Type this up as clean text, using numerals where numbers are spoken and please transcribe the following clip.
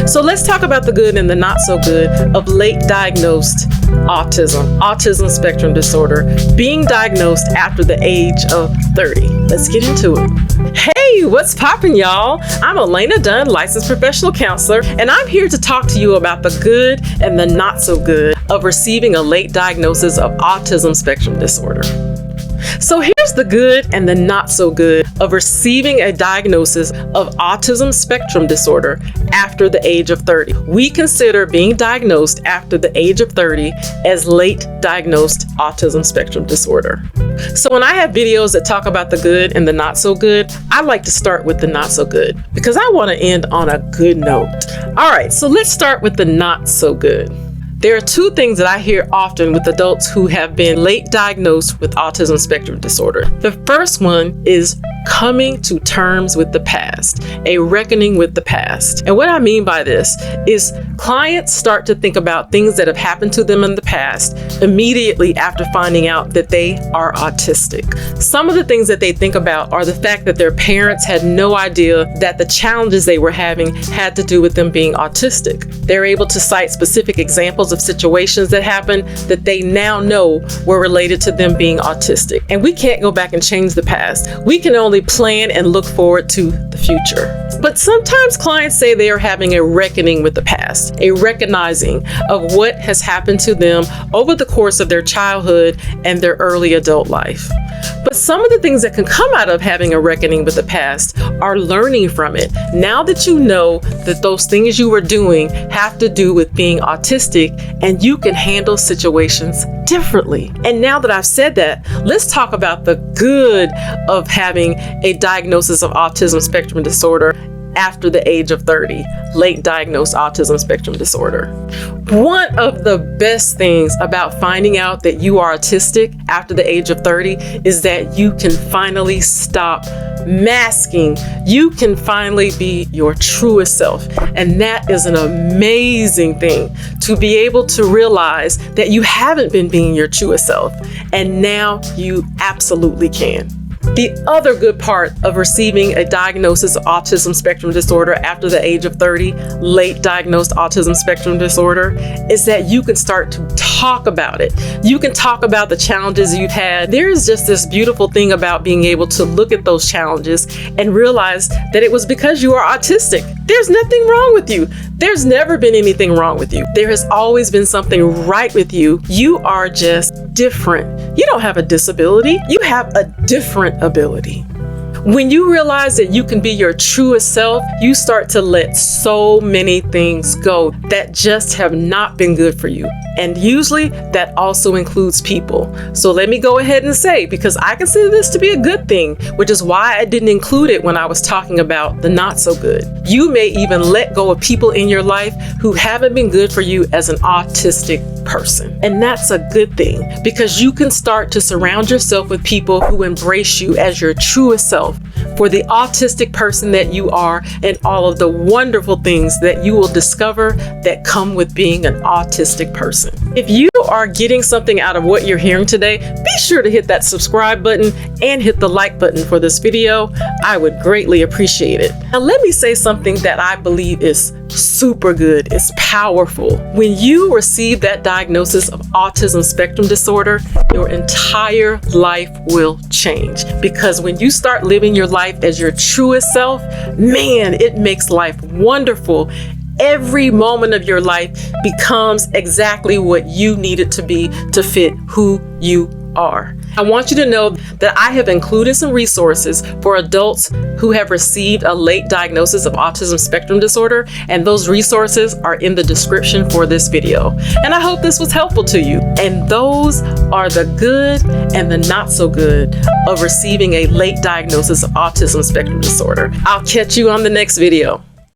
So let's talk about the good and the not so good of late diagnosed autism spectrum disorder, being diagnosed after the age of 30. Let's get into it. Hey, what's poppin', y'all? I'm Elena Dunn, licensed professional counselor, and I'm here to talk to you about the good and the not so good of receiving a late diagnosis of autism spectrum disorder. So here's the good and the not so good of receiving a diagnosis of autism spectrum disorder after the age of 30. We consider being diagnosed after the age of 30 as late diagnosed autism spectrum disorder. So when I have videos that talk about the good and the not so good, I like to start with the not so good because I want to end on a good note. All right, so let's start with the not so good. There are two things that I hear often with adults who have been late diagnosed with autism spectrum disorder. The first one is coming to terms with the past, a reckoning with the past. And what I mean by this is clients start to think about things that have happened to them in the past immediately after finding out that they are autistic. Some of the things that they think about are the fact that their parents had no idea that the challenges they were having had to do with them being autistic. They're able to cite specific examples of situations that happened that they now know were related to them being autistic. And we can't go back and change the past. We can only plan and look forward to the future. But sometimes clients say they are having a reckoning with the past, a recognizing of what has happened to them over the course of their childhood and their early adult life. But some of the things that can come out of having a reckoning with the past are learning from it. Now that you know that those things you were doing have to do with being autistic and you can handle situations differently. And now that I've said that, let's talk about the good of having a diagnosis of autism spectrum disorder after the age of 30, late diagnosed autism spectrum disorder. One of the best things about finding out that you are autistic after the age of 30 is that you can finally stop masking. You can finally be your truest self. And that is an amazing thing, to be able to realize that you haven't been being your truest self. And now you absolutely can. The other good part of receiving a diagnosis of autism spectrum disorder after the age of 30, late diagnosed autism spectrum disorder, is that you can start to talk about it. You can talk about the challenges you've had. There's just this beautiful thing about being able to look at those challenges and realize that it was because you are autistic. There's nothing wrong with you. There's never been anything wrong with you. There has always been something right with you. You are just different. You don't have a disability. You have a different ability. When you realize that you can be your truest self, you start to let so many things go that just have not been good for you. And usually that also includes people. So let me go ahead and say, because I consider this to be a good thing, which is why I didn't include it when I was talking about the not so good. You may even let go of people in your life who haven't been good for you as an autistic person. And that's a good thing, because you can start to surround yourself with people who embrace you as your truest self, for the autistic person that you are, and all of the wonderful things that you will discover that come with being an autistic person. If you are getting something out of what you're hearing today, be sure to hit that subscribe button and hit the like button for this video. I would greatly appreciate it. Now let me say something that I believe is super good. It's powerful. When you receive that diagnosis of autism spectrum disorder, your entire life will change. Because when you start living your life as your truest self, man, it makes life wonderful. Every moment of your life becomes exactly what you need it to be to fit who you are. I want you to know that I have included some resources for adults who have received a late diagnosis of autism spectrum disorder, and those resources are in the description for this video. And I hope this was helpful to you. And those are the good and the not so good of receiving a late diagnosis of autism spectrum disorder. I'll catch you on the next video.